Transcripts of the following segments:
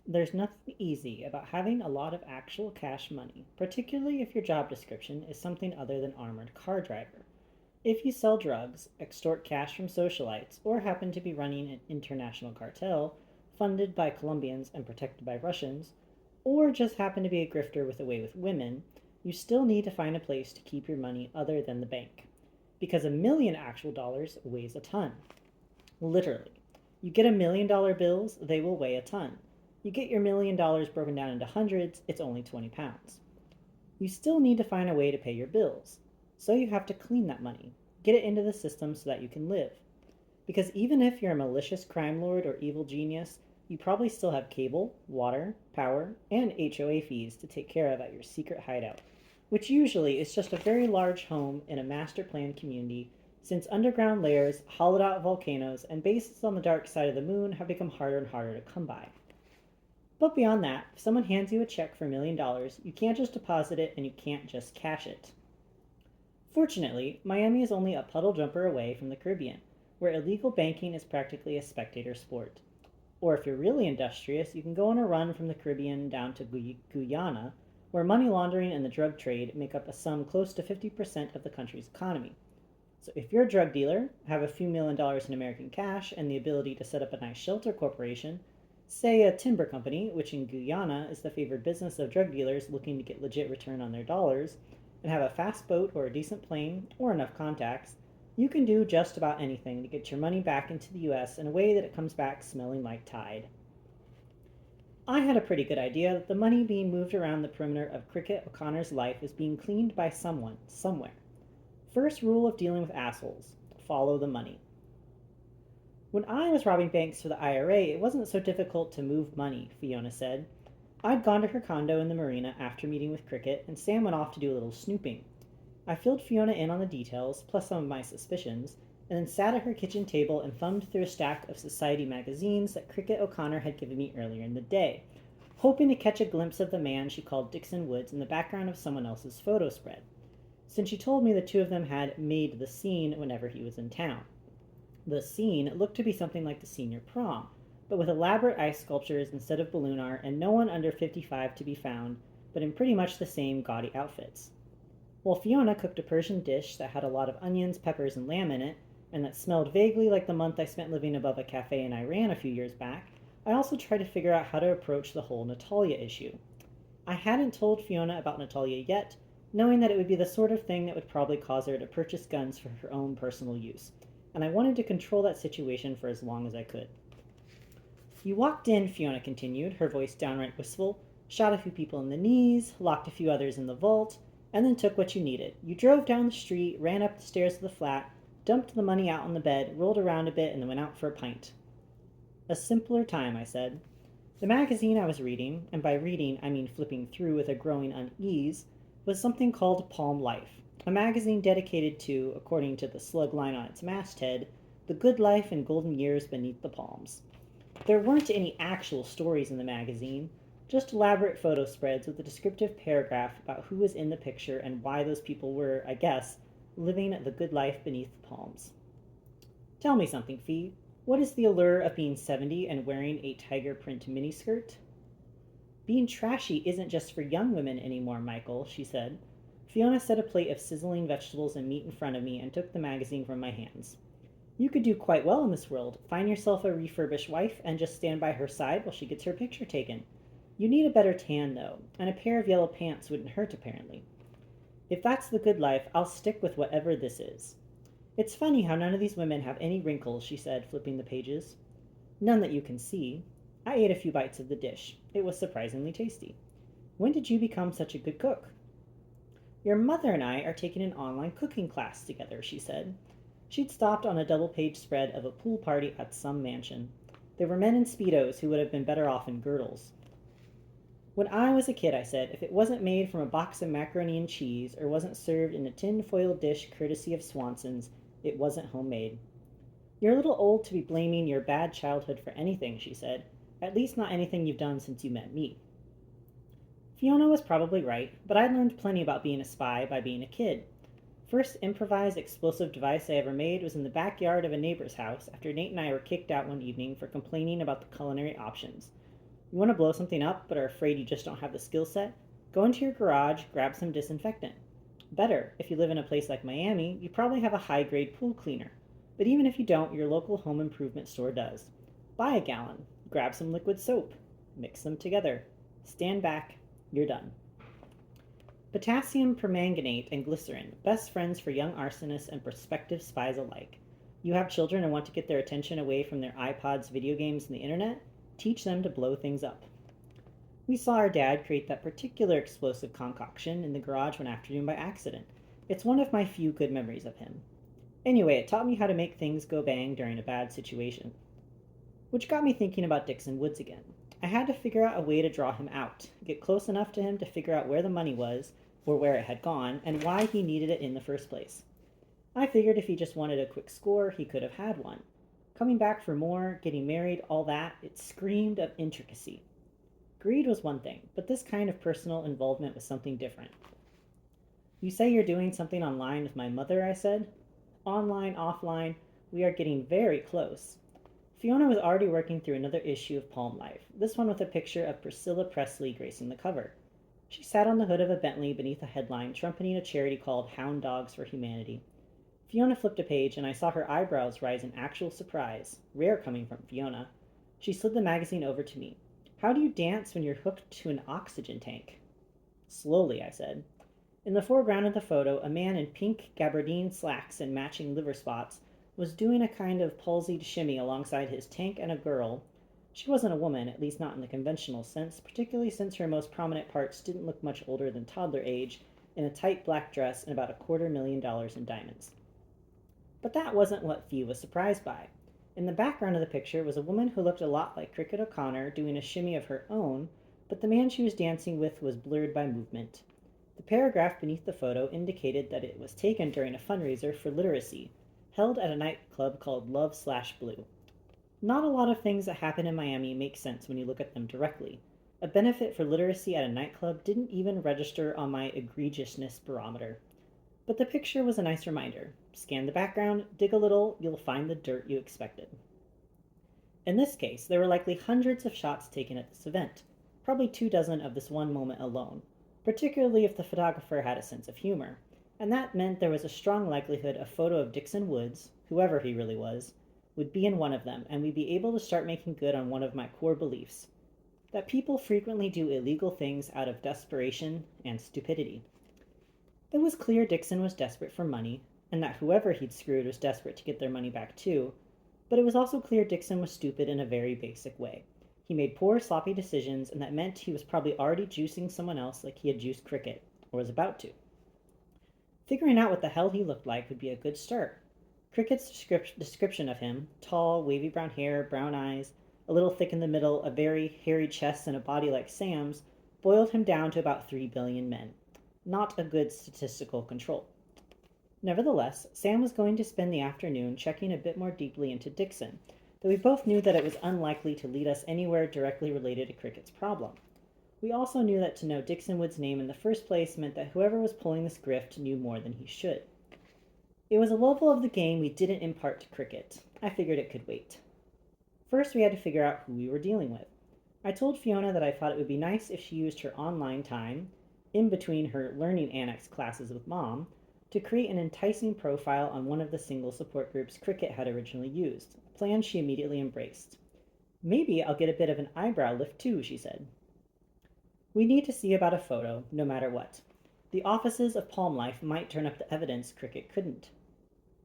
There's nothing easy about having a lot of actual cash money, particularly if your job description is something other than armored car driver. If you sell drugs, extort cash from socialites, or happen to be running an international cartel funded by Colombians and protected by Russians, or just happen to be a grifter with a way with women, you still need to find a place to keep your money other than the bank. Because a million actual dollars weighs a ton. Literally. You get $1 million bills, they will weigh a ton. You get your $1 million broken down into hundreds, it's only 20 pounds. You still need to find a way to pay your bills. So you have to clean that money, get it into the system so that you can live. Because even if you're a malicious crime lord or evil genius, you probably still have cable, water, power, and HOA fees to take care of at your secret hideout, which usually is just a very large home in a master planned community, since underground layers, hollowed out volcanoes, and bases on the dark side of the moon have become harder and harder to come by. But beyond that, if someone hands you a check for $1 million, you can't just deposit it and you can't just cash it. Fortunately, Miami is only a puddle jumper away from the Caribbean, where illegal banking is practically a spectator sport. Or if you're really industrious, you can go on a run from the Caribbean down to Guyana, where money laundering and the drug trade make up a sum close to 50% of the country's economy. So if you're a drug dealer, have a few $1 million in American cash, and the ability to set up a nice shelter corporation, say a timber company, which in Guyana is the favored business of drug dealers looking to get legit return on their dollars, and have a fast boat or a decent plane or enough contacts, you can do just about anything to get your money back into the US in a way that it comes back smelling like Tide. I had a pretty good idea that the money being moved around the perimeter of Cricket O'Connor's life is being cleaned by someone, somewhere. First rule of dealing with assholes: follow the money. When I was robbing banks for the IRA, it wasn't so difficult to move money, Fiona said. I'd gone to her condo in the marina after meeting with Cricket, and Sam went off to do a little snooping. I filled Fiona in on the details, plus some of my suspicions, and then sat at her kitchen table and thumbed through a stack of society magazines that Cricket O'Connor had given me earlier in the day, hoping to catch a glimpse of the man she called Dixon Woods in the background of someone else's photo spread, since she told me the two of them had made the scene whenever he was in town. The scene looked to be something like the senior prom, but with elaborate ice sculptures instead of balloon art and no one under 55 to be found, but in pretty much the same gaudy outfits. While Fiona cooked a Persian dish that had a lot of onions, peppers, and lamb in it, and that smelled vaguely like the month I spent living above a cafe in Iran a few years back, I also tried to figure out how to approach the whole Natalia issue. I hadn't told Fiona about Natalia yet, knowing that it would be the sort of thing that would probably cause her to purchase guns for her own personal use, and I wanted to control that situation for as long as I could. You walked in, Fiona continued, her voice downright wistful, shot a few people in the knees, locked a few others in the vault, and then took what you needed. You drove down the street, ran up the stairs of the flat, dumped the money out on the bed, rolled around a bit, and then went out for a pint. A simpler time, I said. The magazine I was reading, and by reading I mean flipping through with a growing unease, was something called Palm Life, a magazine dedicated to, according to the slug line on its masthead, the good life and golden years beneath the palms. There weren't any actual stories in the magazine, just elaborate photo spreads with a descriptive paragraph about who was in the picture and why those people were, I guess, living the good life beneath the palms. Tell me something, Fee. What is the allure of being 70 and wearing a tiger print miniskirt? Being trashy isn't just for young women anymore, Michael, she said. Fiona set a plate of sizzling vegetables and meat in front of me and took the magazine from my hands. You could do quite well in this world. Find yourself a refurbished wife and just stand by her side while she gets her picture taken. You need a better tan, though, and a pair of yellow pants wouldn't hurt, apparently. If that's the good life, I'll stick with whatever this is. It's funny how none of these women have any wrinkles, she said, flipping the pages. None that you can see. I ate a few bites of the dish. It was surprisingly tasty. When did you become such a good cook? Your mother and I are taking an online cooking class together, she said. She'd stopped on a double-page spread of a pool party at some mansion. There were men in Speedos who would have been better off in girdles. When I was a kid, I said, if it wasn't made from a box of macaroni and cheese or wasn't served in a tin-foil dish courtesy of Swanson's, it wasn't homemade. You're a little old to be blaming your bad childhood for anything, she said. At least not anything you've done since you met me. Fiona was probably right, but I'd learned plenty about being a spy by being a kid. First improvised explosive device I ever made was in the backyard of a neighbor's house after Nate and I were kicked out one evening for complaining about the culinary options. You want to blow something up but are afraid you just don't have the skill set? Go into your garage, grab some disinfectant. Better, if you live in a place like Miami, you probably have a high grade pool cleaner. But even if you don't, your local home improvement store does. Buy a gallon, grab some liquid soap, mix them together, stand back, you're done. Potassium permanganate and glycerin, best friends for young arsonists and prospective spies alike. You have children and want to get their attention away from their iPods, video games, and the internet? Teach them to blow things up. We saw our dad create that particular explosive concoction in the garage one afternoon by accident. It's one of my few good memories of him. Anyway, it taught me how to make things go bang during a bad situation. Which got me thinking about Dixon Woods again. I had to figure out a way to draw him out, get close enough to him to figure out where the money was, or where it had gone, and why he needed it in the first place. I figured if he just wanted a quick score, he could have had one. Coming back for more, getting married, all that, it screamed of intricacy. Greed was one thing, but this kind of personal involvement was something different. You say you're doing something online with my mother, I said. Online, offline, we are getting very close. Fiona was already working through another issue of Palm Life, this one with a picture of Priscilla Presley gracing the cover. She sat on the hood of a Bentley beneath a headline trumpeting a charity called Hound Dogs for Humanity. Fiona flipped a page, and I saw her eyebrows rise in actual surprise, rare coming from Fiona. She slid the magazine over to me. How do you dance when you're hooked to an oxygen tank? Slowly, I said. In the foreground of the photo, a man in pink gabardine slacks and matching liver spots was doing a kind of palsied shimmy alongside his tank and a girl. She wasn't a woman, at least not in the conventional sense, particularly since her most prominent parts didn't look much older than toddler age, in a tight black dress and about $250,000 in diamonds. But that wasn't what Fee was surprised by. In the background of the picture was a woman who looked a lot like Cricket O'Connor doing a shimmy of her own, but the man she was dancing with was blurred by movement. The paragraph beneath the photo indicated that it was taken during a fundraiser for literacy, held at a nightclub called Love/Blue. Not a lot of things that happen in Miami make sense when you look at them directly. A benefit for literacy at a nightclub didn't even register on my egregiousness barometer. But the picture was a nice reminder. Scan the background, dig a little, you'll find the dirt you expected. In this case, there were likely hundreds of shots taken at this event, probably 24 of this one moment alone, particularly if the photographer had a sense of humor, and that meant there was a strong likelihood a photo of Dixon Woods, whoever he really was, would be in one of them, and we'd be able to start making good on one of my core beliefs, that people frequently do illegal things out of desperation and stupidity. It was clear Dixon was desperate for money, and that whoever he'd screwed was desperate to get their money back too, but it was also clear Dixon was stupid in a very basic way. He made poor, sloppy decisions, and that meant he was probably already juicing someone else like he had juiced Cricket, or was about to. Figuring out what the hell he looked like would be a good start. Cricket's description of him, tall, wavy brown hair, brown eyes, a little thick in the middle, a very hairy chest, and a body like Sam's, boiled him down to about 3 billion men. Not a good statistical control. Nevertheless, Sam was going to spend the afternoon checking a bit more deeply into Dixon, though we both knew that it was unlikely to lead us anywhere directly related to Cricket's problem. We also knew that to know Dixon Wood's name in the first place meant that whoever was pulling this grift knew more than he should. It was a level of the game we didn't impart to Cricket. I figured it could wait. First, we had to figure out who we were dealing with. I told Fiona that I thought it would be nice if she used her online time, in between her learning annex classes with Mom, to create an enticing profile on one of the single support groups Cricket had originally used, a plan she immediately embraced. Maybe I'll get a bit of an eyebrow lift too, she said. We need to see about a photo, no matter what. The offices of Palm Life might turn up the evidence Cricket couldn't.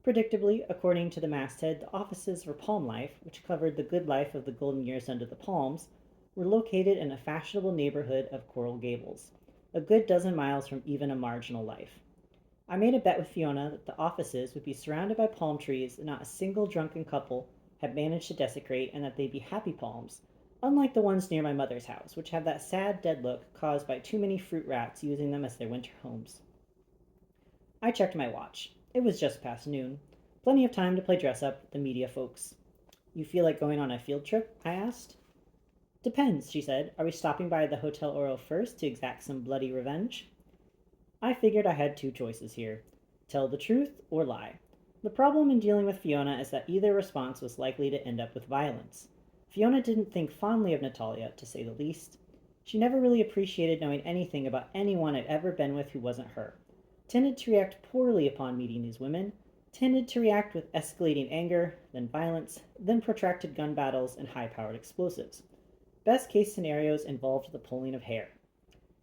Predictably, according to the masthead, the offices for Palm Life, which covered the good life of the golden years under the palms, were located in a fashionable neighborhood of Coral Gables, a good dozen miles from even a marginal life. I made a bet with Fiona that the offices would be surrounded by palm trees that not a single drunken couple had managed to desecrate, and that they'd be happy palms, unlike the ones near my mother's house, which have that sad dead look caused by too many fruit rats using them as their winter homes. I checked my watch. It was just past noon. Plenty of time to play dress up with the media folks. You feel like going on a field trip? I asked. Depends, she said. Are we stopping by the Hotel Oro first to exact some bloody revenge? I figured I had two choices here. Tell the truth or lie. The problem in dealing with Fiona is that either response was likely to end up with violence. Fiona didn't think fondly of Natalia, to say the least. She never really appreciated knowing anything about anyone I'd ever been with who wasn't her. Tended to react poorly upon meeting these women, tended to react with escalating anger, then violence, then protracted gun battles and high powered explosives. Best case scenarios involved the pulling of hair,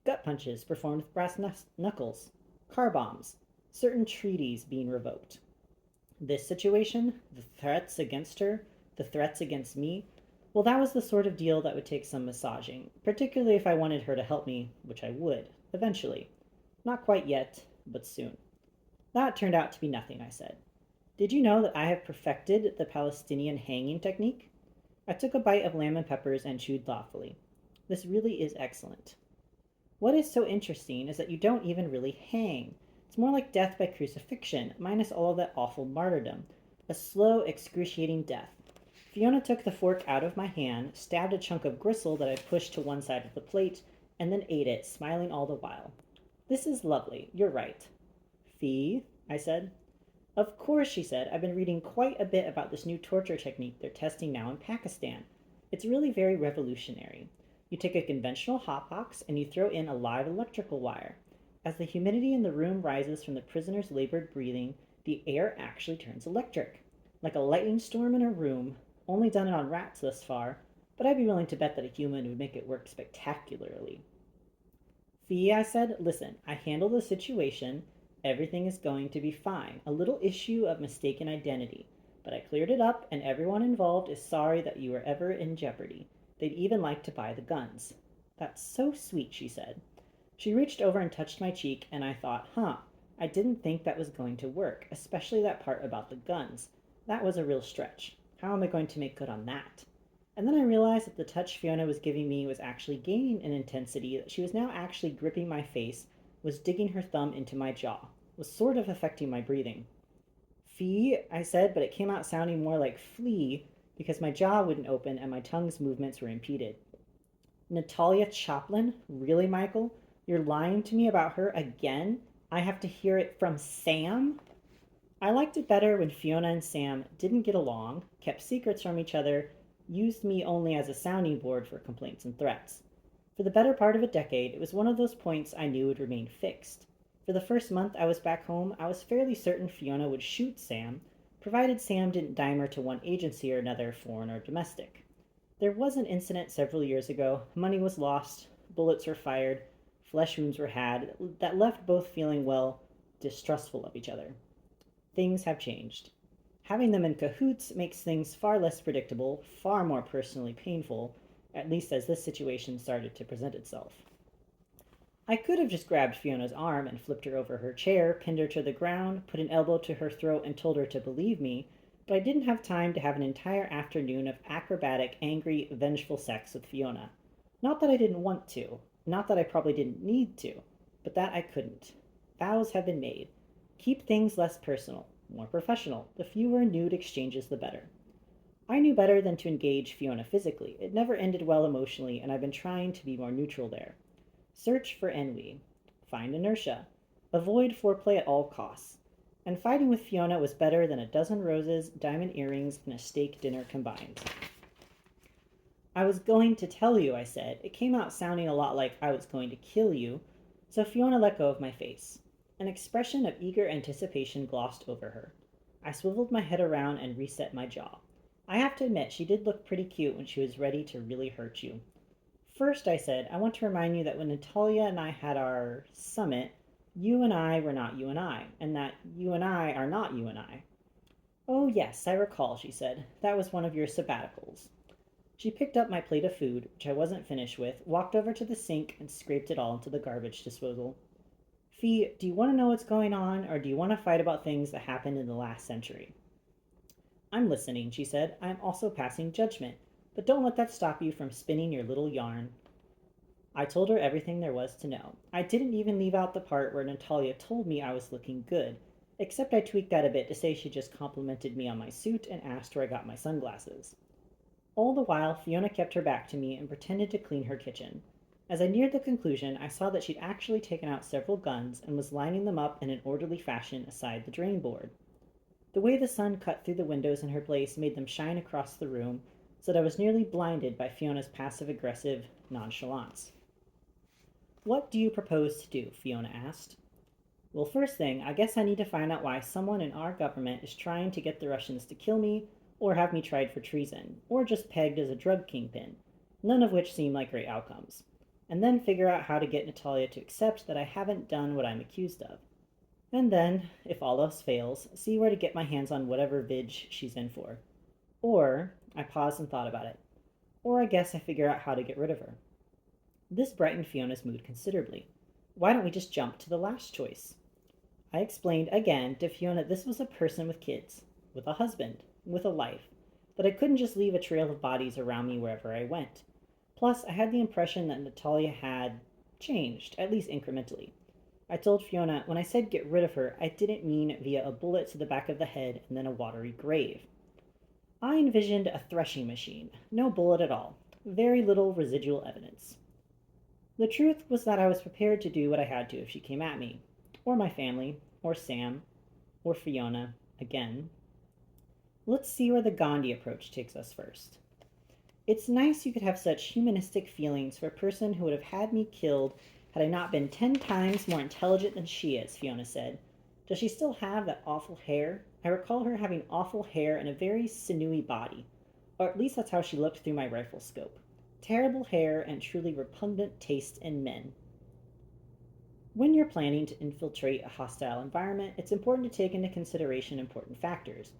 gut punches performed with brass knuckles, car bombs, certain treaties being revoked. This situation, the threats against her, the threats against me, well, that was the sort of deal that would take some massaging, particularly if I wanted her to help me, which I would, eventually. Not quite yet, but soon. That turned out to be nothing, I said. Did you know that I have perfected the Palestinian hanging technique? I took a bite of lamb and peppers and chewed thoughtfully. This really is excellent. What is so interesting is that you don't even really hang. It's more like death by crucifixion, minus all of that awful martyrdom. A slow, excruciating death. Fiona took the fork out of my hand, stabbed a chunk of gristle that I pushed to one side of the plate, and then ate it, smiling all the while. This is lovely. You're right. Fee, I said. Of course, she said. I've been reading quite a bit about this new torture technique they're testing now in Pakistan. It's really very revolutionary. You take a conventional hotbox and you throw in a live electrical wire. As the humidity in the room rises from the prisoner's labored breathing, the air actually turns electric. Like a lightning storm in a room, only done it on rats thus far, but I'd be willing to bet that a human would make it work spectacularly. Fee, I said, listen, I handled the situation. Everything is going to be fine. A little issue of mistaken identity. But I cleared it up, and everyone involved is sorry that you were ever in jeopardy. They'd even like to buy the guns. That's so sweet, she said. She reached over and touched my cheek, and I thought, I didn't think that was going to work, especially that part about the guns. That was a real stretch. How am I going to make good on that? And then I realized that the touch Fiona was giving me was actually gaining in intensity, that she was now actually gripping my face, was digging her thumb into my jaw, was sort of affecting my breathing. Fee, I said, but it came out sounding more like flee because my jaw wouldn't open and my tongue's movements were impeded. Natalia Chaplin? Really, Michael? You're lying to me about her again? I have to hear it from Sam? I liked it better when Fiona and Sam didn't get along, kept secrets from each other, used me only as a sounding board for complaints and threats. For the better part of a decade, it was one of those points I knew would remain fixed. For the first month I was back home, I was fairly certain Fiona would shoot Sam, provided Sam didn't dime her to one agency or another, foreign or domestic. There was an incident several years ago. Money was lost, bullets were fired, flesh wounds were had, that left both feeling, well, distrustful of each other. Things have changed. Having them in cahoots makes things far less predictable, far more personally painful, at least as this situation started to present itself. I could have just grabbed Fiona's arm and flipped her over her chair, pinned her to the ground, put an elbow to her throat, and told her to believe me, but I didn't have time to have an entire afternoon of acrobatic, angry, vengeful sex with Fiona. Not that I didn't want to, not that I probably didn't need to, but that I couldn't. Vows have been made. Keep things less personal, more professional. The fewer nude exchanges, the better. I knew better than to engage Fiona physically. It never ended well emotionally, and I've been trying to be more neutral there. Search for ennui. Find inertia. Avoid foreplay at all costs. And fighting with Fiona was better than a dozen roses, diamond earrings, and a steak dinner combined. I was going to tell you, I said. It came out sounding a lot like I was going to kill you, so Fiona let go of my face. An expression of eager anticipation glossed over her. I swiveled my head around and reset my jaw. I have to admit, she did look pretty cute when she was ready to really hurt you. First, I said, I want to remind you that when Natalia and I had our summit, you and I were not you and I, and that you and I are not you and I. Oh, yes, I recall, she said. That was one of your sabbaticals. She picked up my plate of food, which I wasn't finished with, walked over to the sink, and scraped it all into the garbage disposal. Fee, do you want to know what's going on, or do you want to fight about things that happened in the last century? I'm listening, she said. I'm also passing judgment, but don't let that stop you from spinning your little yarn. I told her everything there was to know. I didn't even leave out the part where Natalia told me I was looking good, except I tweaked that a bit to say she just complimented me on my suit and asked where I got my sunglasses. All the while, Fiona kept her back to me and pretended to clean her kitchen. As I neared the conclusion, I saw that she'd actually taken out several guns and was lining them up in an orderly fashion aside the drain board. The way the sun cut through the windows in her place made them shine across the room, so that I was nearly blinded by Fiona's passive aggressive nonchalance. What do you propose to do? Fiona asked. Well, first thing, I guess I need to find out why someone in our government is trying to get the Russians to kill me, or have me tried for treason, or just pegged as a drug kingpin, none of which seem like great outcomes. And then figure out how to get Natalia to accept that I haven't done what I'm accused of. And then, if all else fails, see where to get my hands on whatever vid she's in for. Or, I paused and thought about it. Or I guess I figure out how to get rid of her. This brightened Fiona's mood considerably. Why don't we just jump to the last choice? I explained again to Fiona this was a person with kids, with a husband, with a life, that I couldn't just leave a trail of bodies around me wherever I went. Plus, I had the impression that Natalia had changed, at least incrementally. I told Fiona when I said get rid of her, I didn't mean via a bullet to the back of the head and then a watery grave. I envisioned a threshing machine, no bullet at all, very little residual evidence. The truth was that I was prepared to do what I had to if she came at me, or my family, or Sam, or Fiona, again. Let's see where the Gandhi approach takes us first. It's nice you could have such humanistic feelings for a person who would have had me killed had I not been 10 times more intelligent than she is, Fiona said. Does she still have that awful hair? I recall her having awful hair and a very sinewy body, or at least that's how she looked through my rifle scope. Terrible hair and truly repugnant taste in men. When you're planning to infiltrate a hostile environment, it's important to take into consideration important factors: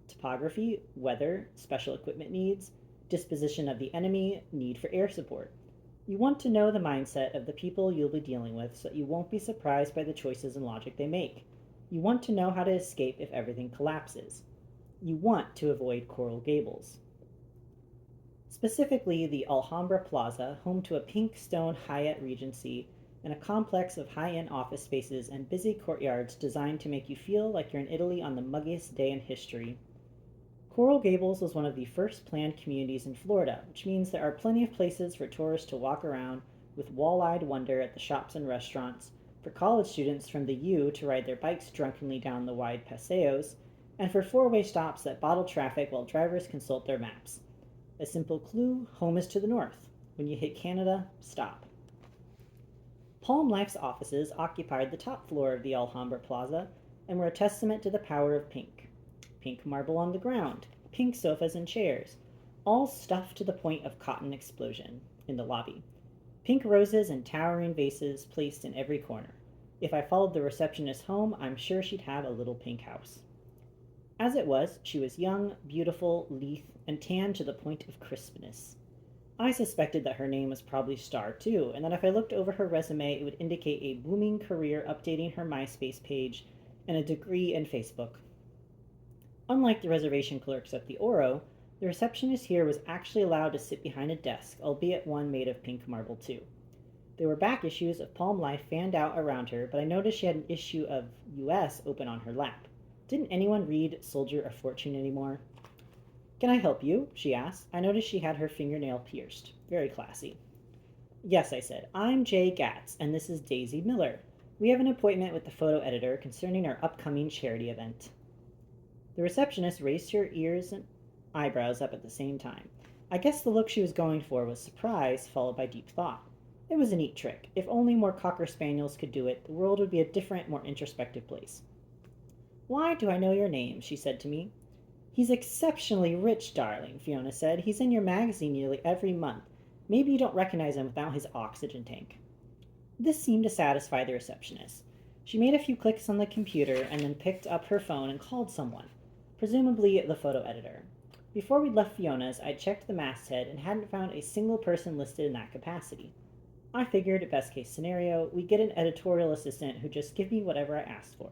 topography, weather, special equipment needs, disposition of the enemy, need for air support. You want to know the mindset of the people you'll be dealing with so that you won't be surprised by the choices and logic they make. You want to know how to escape if everything collapses. You want to avoid Coral Gables. Specifically, the Alhambra Plaza, home to a pink stone Hyatt Regency and a complex of high-end office spaces and busy courtyards designed to make you feel like you're in Italy on the muggiest day in history. Coral Gables was one of the first planned communities in Florida, which means there are plenty of places for tourists to walk around with wall-eyed wonder at the shops and restaurants, for college students from the U to ride their bikes drunkenly down the wide paseos, and for four-way stops that bottle traffic while drivers consult their maps. A simple clue: home is to the north. When you hit Canada, stop. Palm Life's offices occupied the top floor of the Alhambra Plaza and were a testament to the power of pink. Pink marble on the ground, pink sofas and chairs, all stuffed to the point of cotton explosion, in the lobby. Pink roses and towering vases placed in every corner. If I followed the receptionist home, I'm sure she'd have a little pink house. As it was, she was young, beautiful, lithe, and tanned to the point of crispness. I suspected that her name was probably Star too, and that if I looked over her resume, it would indicate a booming career updating her MySpace page and a degree in Facebook. Unlike the reservation clerks at the Oro, the receptionist here was actually allowed to sit behind a desk, albeit one made of pink marble too. There were back issues of Palm Life fanned out around her, but I noticed she had an issue of US open on her lap. Didn't anyone read Soldier of Fortune anymore? Can I help you? She asked. I noticed she had her fingernail pierced. Very classy. Yes, I said. I'm Jay Gatz, and this is Daisy Miller. We have an appointment with the photo editor concerning our upcoming charity event. The receptionist raised her ears and eyebrows up at the same time. I guess the look she was going for was surprise, followed by deep thought. It was a neat trick. If only more Cocker Spaniels could do it, the world would be a different, more introspective place. Why do I know your name? She said to me. He's exceptionally rich, darling, Fiona said. He's in your magazine nearly every month. Maybe you don't recognize him without his oxygen tank. This seemed to satisfy the receptionist. She made a few clicks on the computer and then picked up her phone and called someone, presumably the photo editor. Before we'd left Fiona's, I'd checked the masthead and hadn't found a single person listed in that capacity. I figured, best case scenario, we'd get an editorial assistant who'd just give me whatever I asked for.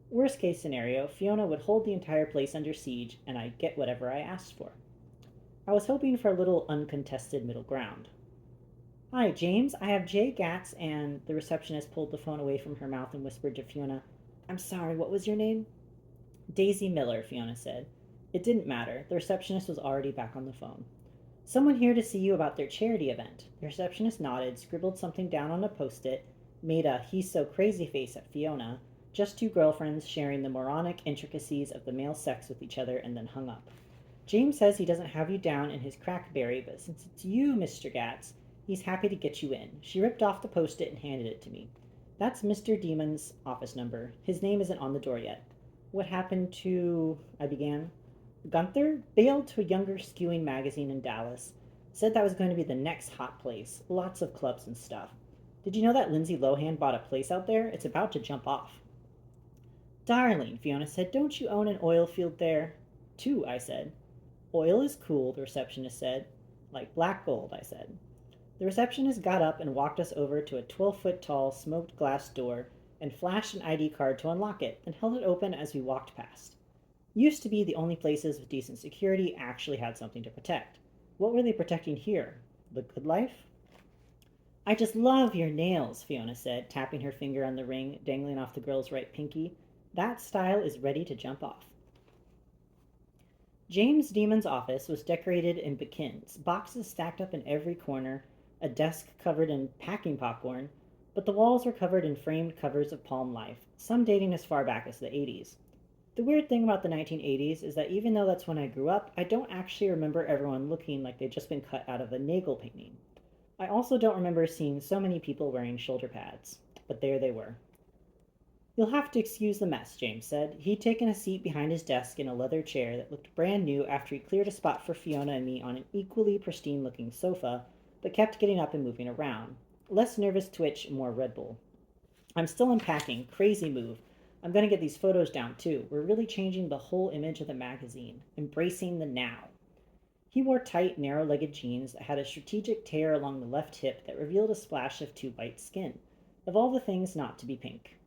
Worst case scenario, Fiona would hold the entire place under siege and I'd get whatever I asked for. I was hoping for a little uncontested middle ground. Hi, James. I have Jay Gatz and... The receptionist pulled the phone away from her mouth and whispered to Fiona, I'm sorry, what was your name? Daisy Miller, Fiona said. It didn't matter. The receptionist was already back on the phone. Someone here to see you about their charity event. The receptionist nodded, scribbled something down on a post-it, made a he's so crazy face at Fiona, just two girlfriends sharing the moronic intricacies of the male sex with each other, and then hung up. James says he doesn't have you down in his crackberry, but since it's you, Mr. Gatz, he's happy to get you in. She ripped off the post-it and handed it to me. That's Mr. Demon's office number. His name isn't on the door yet. What happened to... I began. Gunther bailed to a younger skewing magazine in Dallas. Said that was going to be the next hot place. Lots of clubs and stuff. Did you know that Lindsay Lohan bought a place out there? It's about to jump off. Darling, Fiona said, don't you own an oil field there? Two, I said. Oil is cool, the receptionist said. Like black gold, I said. The receptionist got up and walked us over to a 12-foot tall smoked glass door and flashed an ID card to unlock it, and held it open as we walked past. Used to be the only places with decent security actually had something to protect. What were they protecting here? The good life? I just love your nails, Fiona said, tapping her finger on the ring dangling off the girl's right pinky. That style is ready to jump off. James Demon's office was decorated in bekins, boxes stacked up in every corner, a desk covered in packing popcorn, but the walls were covered in framed covers of Palm Life, some dating as far back as the 80s. The weird thing about the 1980s is that even though that's when I grew up, I don't actually remember everyone looking like they'd just been cut out of a Nagel painting. I also don't remember seeing so many people wearing shoulder pads, but there they were. You'll have to excuse the mess, James said. He'd taken a seat behind his desk in a leather chair that looked brand new after he cleared a spot for Fiona and me on an equally pristine-looking sofa, but kept getting up and moving around. Less nervous twitch, more Red Bull. I'm still unpacking. Crazy move. I'm going to get these photos down, too. We're really changing the whole image of the magazine. Embracing the now. He wore tight, narrow-legged jeans that had a strategic tear along the left hip that revealed a splash of too white skin. Of all the things not to be pink.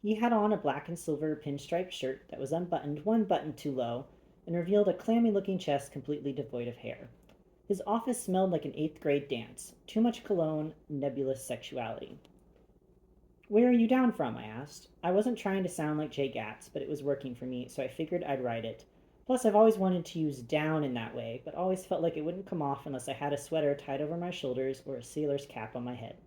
He had on a black and silver pinstripe shirt that was unbuttoned one button too low and revealed a clammy-looking chest completely devoid of hair. His office smelled like an eighth-grade dance. Too much cologne, nebulous sexuality. Where are you down from? I asked. I wasn't trying to sound like Jay Gatz, but it was working for me, so I figured I'd write it. Plus, I've always wanted to use down in that way, but always felt like it wouldn't come off unless I had a sweater tied over my shoulders or a sailor's cap on my head.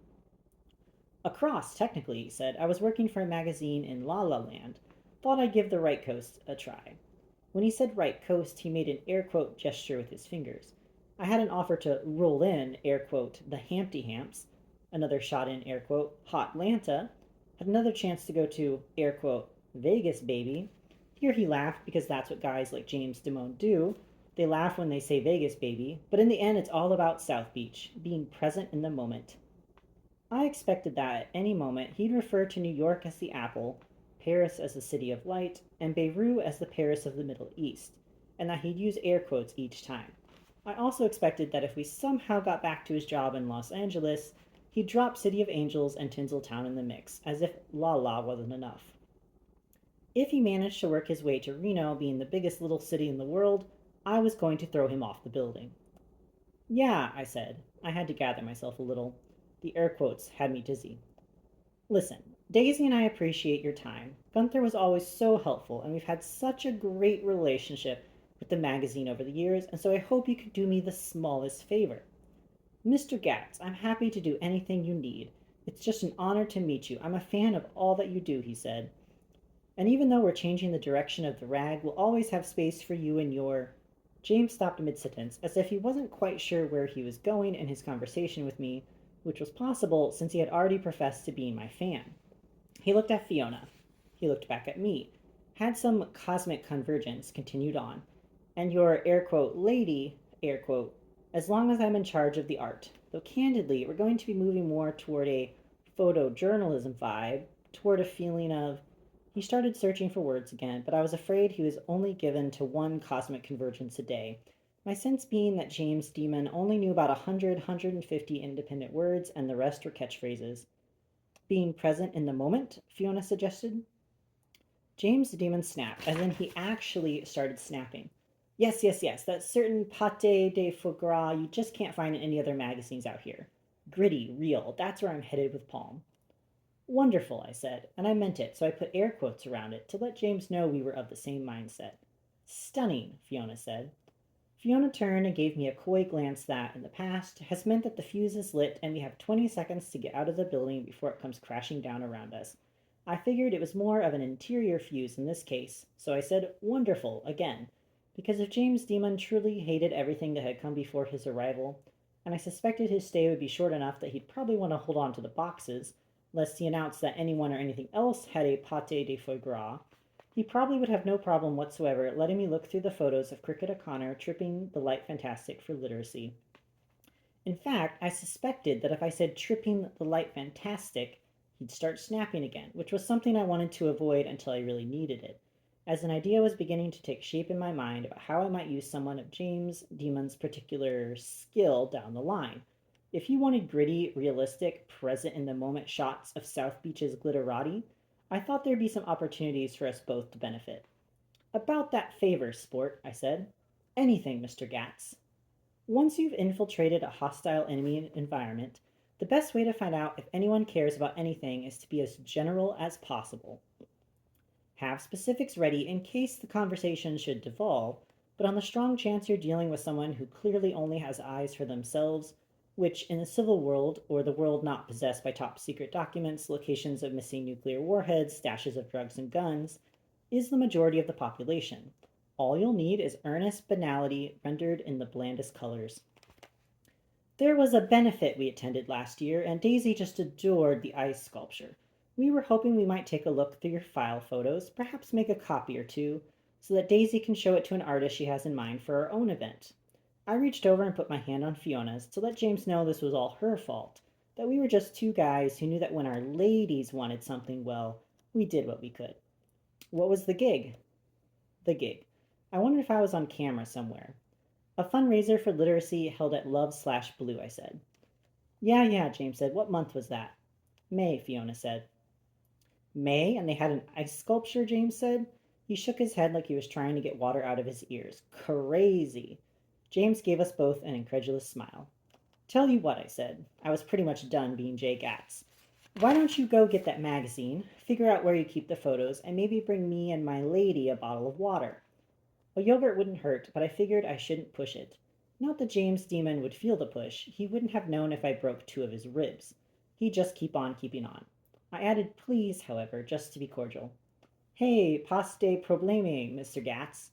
Across, technically, he said. I was working for a magazine in La La Land. Thought I'd give the right coast a try. When he said right coast, he made an air quote gesture with his fingers. I had an offer to roll in, air quote, the Hampty Hamps, another shot in, air quote, Hotlanta, had another chance to go to, air quote, Vegas, baby. Here he laughed because that's what guys like James Damone do. They laugh when they say Vegas, baby, but in the end it's all about South Beach, being present in the moment. I expected that at any moment he'd refer to New York as the apple, Paris as the city of light, and Beirut as the Paris of the Middle East, and that he'd use air quotes each time. I also expected that if we somehow got back to his job in Los Angeles, he'd drop City of Angels and Tinseltown in the mix, as if La La wasn't enough. If he managed to work his way to Reno, being the biggest little city in the world, I was going to throw him off the building. Yeah, I said. I had to gather myself a little. The air quotes had me dizzy. Listen, Daisy and I appreciate your time. Gunther was always so helpful, and we've had such a great relationship with the magazine over the years, and so I hope you could do me the smallest favor. Mr. Gatz, I'm happy to do anything you need. It's just an honor to meet you. I'm a fan of all that you do, he said. And even though we're changing the direction of the rag, we'll always have space for you and your... James stopped mid-sentence, as if he wasn't quite sure where he was going in his conversation with me, which was possible since he had already professed to being my fan. He looked at Fiona. He looked back at me. Had some cosmic convergence, continued on. And your, air quote, lady, air quote, as long as I'm in charge of the art. Though candidly, we're going to be moving more toward a photojournalism vibe, toward a feeling of... He started searching for words again, but I was afraid he was only given to one cosmic convergence a day. My sense being that James Demon only knew about 150 independent words, and the rest were catchphrases. Being present in the moment, Fiona suggested. James Demon snapped, as in he actually started snapping. Yes, yes, yes, that certain pâté de foie gras you just can't find in any other magazines out here. Gritty, real, that's where I'm headed with Palm. Wonderful, I said, and I meant it, so I put air quotes around it to let James know we were of the same mindset. Stunning, Fiona said. Fiona turned and gave me a coy glance that, in the past, has meant that the fuse is lit and we have 20 seconds to get out of the building before it comes crashing down around us. I figured it was more of an interior fuse in this case, so I said wonderful again, because if James Demon truly hated everything that had come before his arrival, and I suspected his stay would be short enough that he'd probably want to hold on to the boxes, lest he announced that anyone or anything else had a pâté de foie gras, he probably would have no problem whatsoever letting me look through the photos of Cricket O'Connor tripping the light fantastic for literacy. In fact, I suspected that if I said tripping the light fantastic, he'd start snapping again, which was something I wanted to avoid until I really needed it, as an idea was beginning to take shape in my mind about how I might use someone of James Demon's particular skill down the line. If he wanted gritty, realistic, present in the moment shots of South Beach's glitterati, I thought there'd be some opportunities for us both to benefit. About that favor, sport, I said. Anything, Mr. Gatz. Once you've infiltrated a hostile enemy environment, the best way to find out if anyone cares about anything is to be as general as possible. Have specifics ready in case the conversation should devolve, but on the strong chance you're dealing with someone who clearly only has eyes for themselves, which in the civil world, or the world not possessed by top secret documents, locations of missing nuclear warheads, stashes of drugs and guns, is the majority of the population. All you'll need is earnest banality rendered in the blandest colors. There was a benefit we attended last year, and Daisy just adored the ice sculpture. We were hoping we might take a look through your file photos, perhaps make a copy or two, so that Daisy can show it to an artist she has in mind for our own event. I reached over and put my hand on Fiona's to let James know this was all her fault, that we were just two guys who knew that when our ladies wanted something, well, we did what we could. What was the gig? The gig. I wondered if I was on camera somewhere. A fundraiser for literacy held at Love/Blue, I said. Yeah, James said. What month was that? May, Fiona said. May, and they had an ice sculpture, James said. He shook his head like he was trying to get water out of his ears. Crazy. James gave us both an incredulous smile. Tell you what, I said. I was pretty much done being Jay Gatz. Why don't you go get that magazine, figure out where you keep the photos, and maybe bring me and my lady a bottle of water? A yogurt wouldn't hurt, but I figured I shouldn't push it. Not that James Demon would feel the push. He wouldn't have known if I broke two of his ribs. He'd just keep on keeping on. I added please, however, just to be cordial. Hey, paste probleme, Mr. Gatz.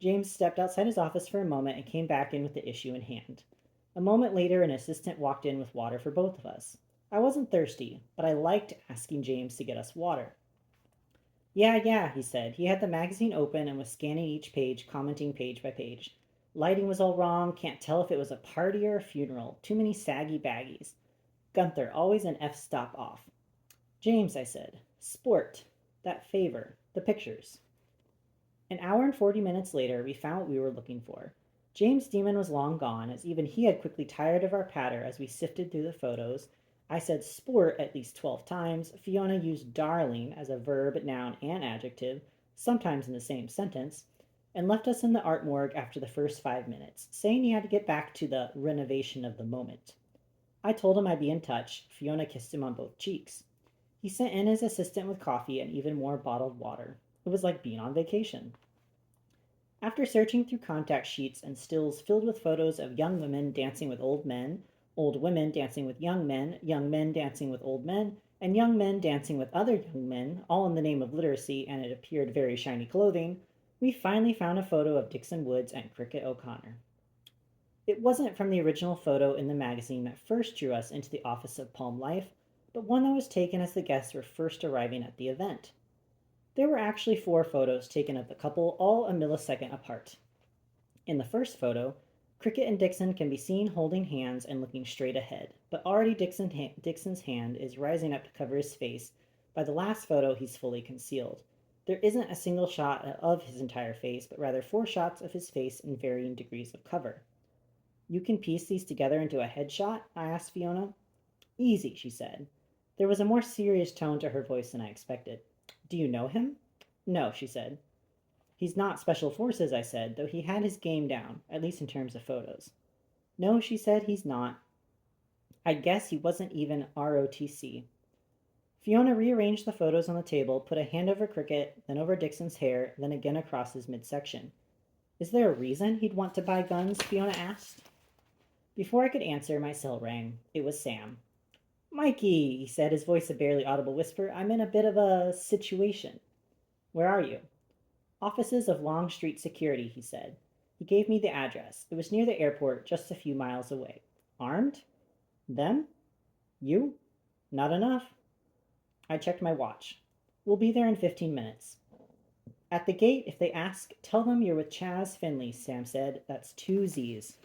James stepped outside his office for a moment and came back in with the issue in hand. A moment later, an assistant walked in with water for both of us. I wasn't thirsty, but I liked asking James to get us water. Yeah, he said. He had the magazine open and was scanning each page, commenting page by page. Lighting was all wrong, can't tell if it was a party or a funeral. Too many saggy baggies. Gunther, always an f-stop off. James, I said. Sport. That favor. The pictures. An hour and 40 minutes later, we found what we were looking for. James Demon was long gone, as even he had quickly tired of our patter as we sifted through the photos. I said sport at least 12 times. Fiona used darling as a verb, noun, and adjective, sometimes in the same sentence, and left us in the art morgue after the first 5 minutes, saying he had to get back to the renovation of the moment. I told him I'd be in touch. Fiona kissed him on both cheeks. He sent in his assistant with coffee and even more bottled water. It was like being on vacation. After searching through contact sheets and stills filled with photos of young women dancing with old women dancing with young men dancing with old men, and young men dancing with other young men, all in the name of literacy, and it appeared very shiny clothing, we finally found a photo of Dixon Woods and Cricket O'Connor. It wasn't from the original photo in the magazine that first drew us into the office of Palm Life, but one that was taken as the guests were first arriving at the event. There were actually 4 photos taken of the couple, all a millisecond apart. In the first photo, Cricket and Dixon can be seen holding hands and looking straight ahead, but already Dixon's hand is rising up to cover his face. By the last photo, he's fully concealed. There isn't a single shot of his entire face, but rather 4 shots of his face in varying degrees of cover. You can piece these together into a headshot? I asked Fiona. Easy, she said. There was a more serious tone to her voice than I expected. Do you know him? No, she said. He's not Special Forces, I said, though he had his game down, at least in terms of photos. No, she said, he's not. I guess he wasn't even ROTC. Fiona rearranged the photos on the table, put a hand over Cricket, then over Dixon's hair, then again across his midsection. Is there a reason he'd want to buy guns? Fiona asked. Before I could answer, my cell rang. It was Sam. Mikey, he said, his voice a barely audible whisper, I'm in a bit of a situation. Where are you? Offices of Long Street Security, he said. He gave me the address. It was near the airport, just a few miles away. Armed? Them? You? Not enough. I checked my watch. We'll be there in 15 minutes. At the gate, if they ask, tell them you're with Chaz Finley, Sam said. That's two Z's.